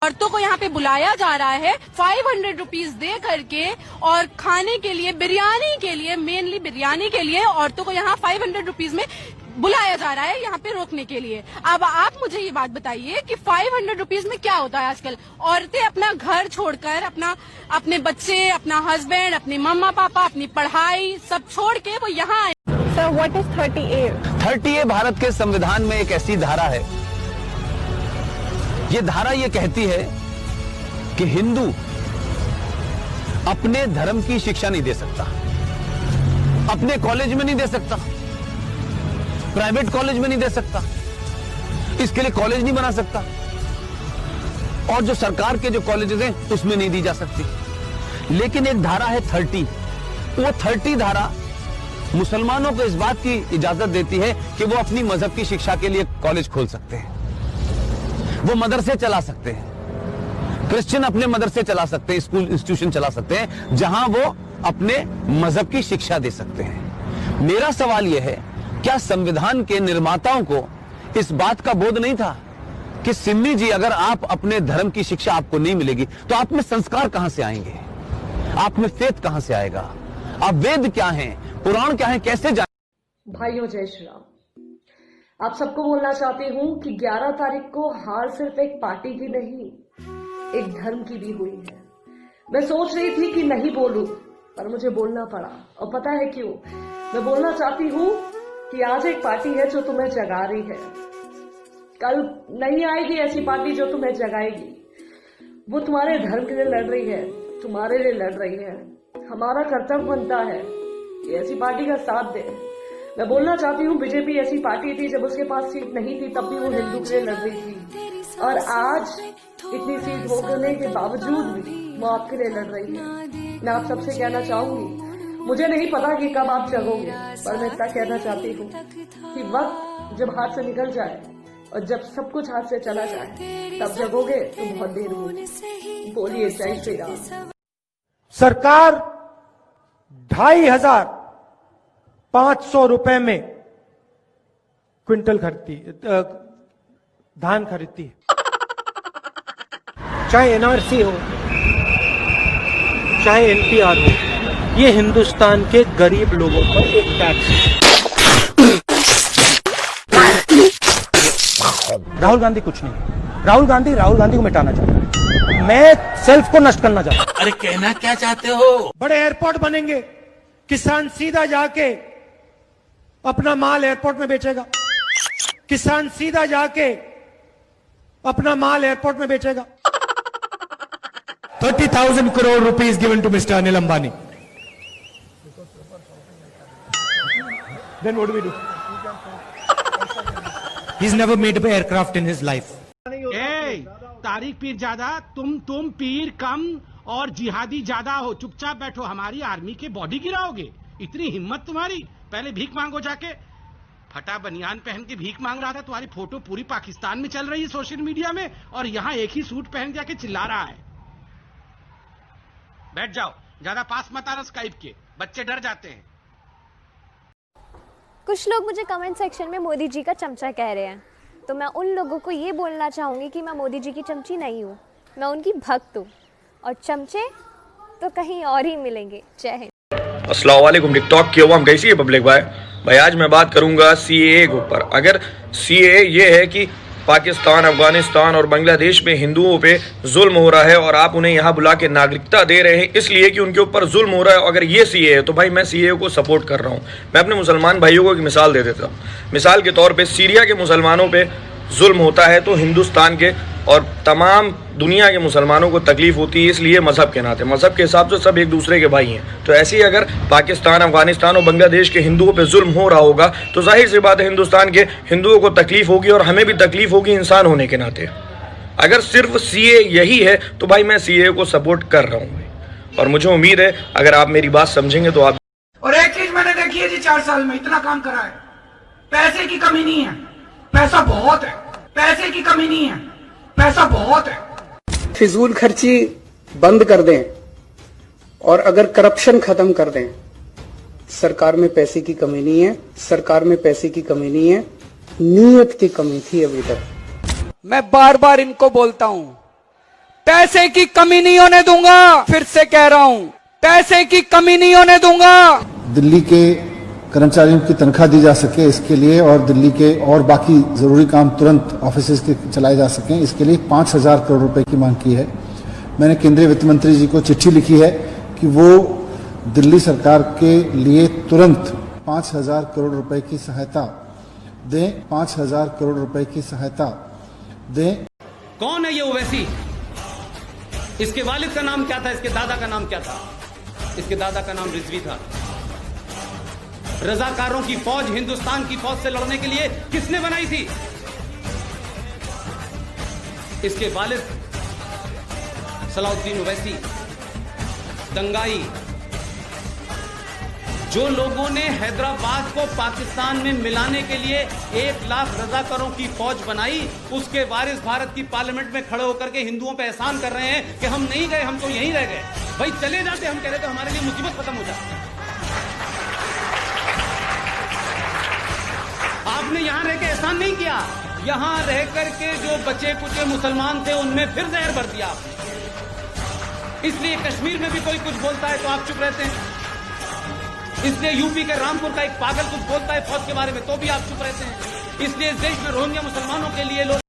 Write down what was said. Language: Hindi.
औरतों को यहाँ पे बुलाया जा रहा है 500 रुपीज दे करके, और खाने के लिए, बिरयानी के लिए, मेनली बिरयानी के लिए औरतों को यहाँ 500 रुपीज में बुलाया जा रहा है यहाँ पे रोकने के लिए। अब आप मुझे ये बात बताइए कि 500 रुपीज में क्या होता है आजकल। औरतें अपना घर छोड़कर, अपने बच्चे, अपना हस्बैंड, अपने मम्मा पापा, अपनी पढ़ाई सब छोड़ के वो यहाँ आए। Sir, what is 30A? 30A Bharat के संविधान में एक ऐसी धारा है, ये धारा ये कहती है कि हिंदू अपने धर्म की शिक्षा नहीं दे सकता, अपने कॉलेज में नहीं दे सकता, प्राइवेट कॉलेज में नहीं दे सकता, इसके लिए कॉलेज नहीं बना सकता, और जो सरकार के जो कॉलेजेस हैं उसमें नहीं दी जा सकती। लेकिन एक धारा है 30, वो 30 धारा मुसलमानों को इस बात की इजाजत देती है कि वो अपनी मजहब की शिक्षा के लिए कॉलेज खोल सकते हैं, वो मदरसे चला सकते हैं, क्रिश्चियन अपने मदरसे चला सकते हैं, स्कूल इंस्टीट्यूशन चला सकते हैं जहां वो अपने मजहब की शिक्षा दे सकते हैं। मेरा सवाल यह है, क्या संविधान के निर्माताओं को इस बात का बोध नहीं था कि सिन्नी जी, अगर आप अपने धर्म की शिक्षा आपको नहीं मिलेगी तो आप में संस्कार कहां से आएंगे, आप में फेथ कहां से आएगा, आप वेद क्या हैं, पुराण क्या है, कैसे जाए। भाइयों, जय श्री राम। आप सबको बोलना चाहती हूँ कि 11 तारीख को हार सिर्फ एक पार्टी की नहीं, एक धर्म की भी हुई है। मैं सोच रही थी कि नहीं बोलूं, पर मुझे बोलना पड़ा। और पता है क्यों? मैं बोलना चाहती हूँ कि आज एक पार्टी है जो तुम्हें जगा रही है, कल नहीं आएगी ऐसी पार्टी जो तुम्हें जगाएगी। वो तुम्हारे धर्म के लिए लड़ रही है, तुम्हारे लिए लड़ रही है। हमारा कर्तव्य बनता है कि ऐसी पार्टी का साथ दे। मैं बोलना चाहती हूँ, बीजेपी ऐसी पार्टी थी जब उसके पास सीट नहीं थी तब भी वो हिंदू के लिए लड़ रही थी, और आज इतनी सीट होने के बावजूद भी वो आपके लिए लड़ रही है। मैं आप सबसे कहना चाहूंगी, मुझे नहीं पता कि कब आप जगोगे, पर मैं इतना कहना चाहती हूँ कि वक्त जब हाथ से निकल जाए और जब सब कुछ हाथ से चला जाए तब जगोगे तो बहुत देर होगी। बोलिए जय श्री राम। सरकार 2500 रुपए में क्विंटल खरीदती, धान खरीदती है। चाहे एनआरसी हो, चाहे एनपीआर हो, ये हिंदुस्तान के गरीब लोगों पर एक टैक्स है। राहुल गांधी कुछ नहीं, राहुल गांधी को मिटाना चाहता है, मैं सेल्फ को नष्ट करना चाहता हूं। अरे कहना क्या चाहते हो? बड़े एयरपोर्ट बनेंगे, किसान सीधा जाके अपना माल एयरपोर्ट में बेचेगा, किसान सीधा जाके अपना माल एयरपोर्ट में बेचेगा। 30,000 crore rupees given to Mr. Anil Ambani. Then what do we do? He's never made an aircraft in his life. Tariq पीर ज्यादा, तुम पीर कम और जिहादी ज्यादा हो। चुपचाप बैठो, हमारी आर्मी के बॉडी गिराओगे? इतनी हिम्मत तुम्हारी? पहले भीख मांगो जाके। फटा बनियान पहन के भीख मांग रहा था, तुम्हारी फोटो पूरी पाकिस्तान में चल रही है सोशल मीडिया में, और यहाँ एक ही सूट पहन जाके चिल्ला रहा है। बैठ जाओ, ज्यादा पास मत आना स्काइप के, बच्चे डर जाते हैं। कुछ लोग मुझे कमेंट सेक्शन में मोदी जी का चमचा कह रहे हैं, तो मैं उन लोगों को ये बोलना चाहूंगी कि मैं मोदी जी की चमची नहीं हूँ, मैं उनकी भक्त हूँ, और चमचे तो कहीं और ही मिलेंगे। जय हिंद। अस्सलाम वालेकुम। टिकटॉक की आवाम कैसी है पब्लिक भाई? आज मैं बात करूंगा सीएए के ऊपर। अगर सीएए ये है कि पाकिस्तान, अफगानिस्तान और बांग्लादेश में हिंदुओं पे जुल्म हो रहा है और आप उन्हें यहाँ बुला के नागरिकता दे रहे हैं इसलिए कि उनके ऊपर जुल्म हो रहा है, अगर ये सीएए है तो भाई मैं सीएए को सपोर्ट कर रहा हूँ। मैं अपने मुसलमान भाइयों को एक मिसाल दे देता हूँ। मिसाल के तौर पे सीरिया के मुसलमानों पे जुल्म होता है तो हिंदुस्तान के और तमाम दुनिया के मुसलमानों को तकलीफ होती है, इसलिए मजहब के नाते, मजहब के हिसाब से सब एक दूसरे के भाई हैं। तो ऐसे ही अगर पाकिस्तान, अफगानिस्तान और बांग्लादेश के हिंदुओं पे जुल्म हो रहा होगा तो जाहिर सी बात है हिंदुस्तान के हिंदुओं को तकलीफ होगी और हमें भी तकलीफ होगी इंसान होने के नाते। अगर सिर्फ सीए यही है तो भाई मैं सीए को सपोर्ट कर रहा हूँ, और मुझे उम्मीद है अगर आप मेरी बात समझेंगे तो आप। और एक चीज मैंने देखी है जी, 4 साल में इतना काम करा है, पैसे की कमी नहीं है, पैसा बहुत है, पैसे की कमी नहीं है, पैसा बहुत है। फिजूल खर्ची बंद कर दें और अगर करप्शन खत्म कर दें, सरकार में पैसे की कमी नहीं है, सरकार में पैसे की कमी नहीं है, नीयत की कमी थी अभी तक। मैं बार बार इनको बोलता हूं पैसे की कमी नहीं होने दूंगा, फिर से कह रहा हूं, पैसे की कमी नहीं होने दूंगा। दिल्ली के कर्मचारियों की तनख्वाह दी जा सके इसके लिए, और दिल्ली के और बाकी जरूरी काम तुरंत ऑफिस के चलाए जा सकें, इसके लिए 5,000 करोड़ रुपए की मांग की है। मैंने केंद्रीय वित्त मंत्री जी को चिट्ठी लिखी है कि वो दिल्ली सरकार के लिए तुरंत 5,000 करोड़ रुपए की सहायता दें, 5,000 करोड़ रुपए की सहायता दें। कौन है ये ओवैसी? इसके वालिद का नाम क्या था? इसके दादा का नाम क्या था? इसके दादा का नाम रिजवी था। रजाकारों की फौज हिंदुस्तान की फौज से लड़ने के लिए किसने बनाई थी? इसके वालिद सलाउद्दीन ओवैसी, दंगाई, जो लोगों ने हैदराबाद को पाकिस्तान में मिलाने के लिए 1 लाख रजाकारों की फौज बनाई, उसके वारिस भारत की पार्लियामेंट में खड़े होकर के हिंदुओं पे एहसान कर रहे हैं कि हम नहीं गए, हम तो यहीं रह गए। भाई चले जाते, हम कह रहे तो हमारे लिए मुसीबत खत्म हो जाती। आपने यहां रह के एहसान नहीं किया, यहां रह करके जो बचे कुचे मुसलमान थे उनमें फिर जहर भर दिया आपने। इसलिए कश्मीर में भी कोई कुछ बोलता है तो आप चुप रहते हैं, इसलिए यूपी के रामपुर का एक पागल कुछ बोलता है फौज के बारे में तो भी आप चुप रहते हैं, इसलिए इस देश में रोहिंग्या मुसलमानों के लिए लोग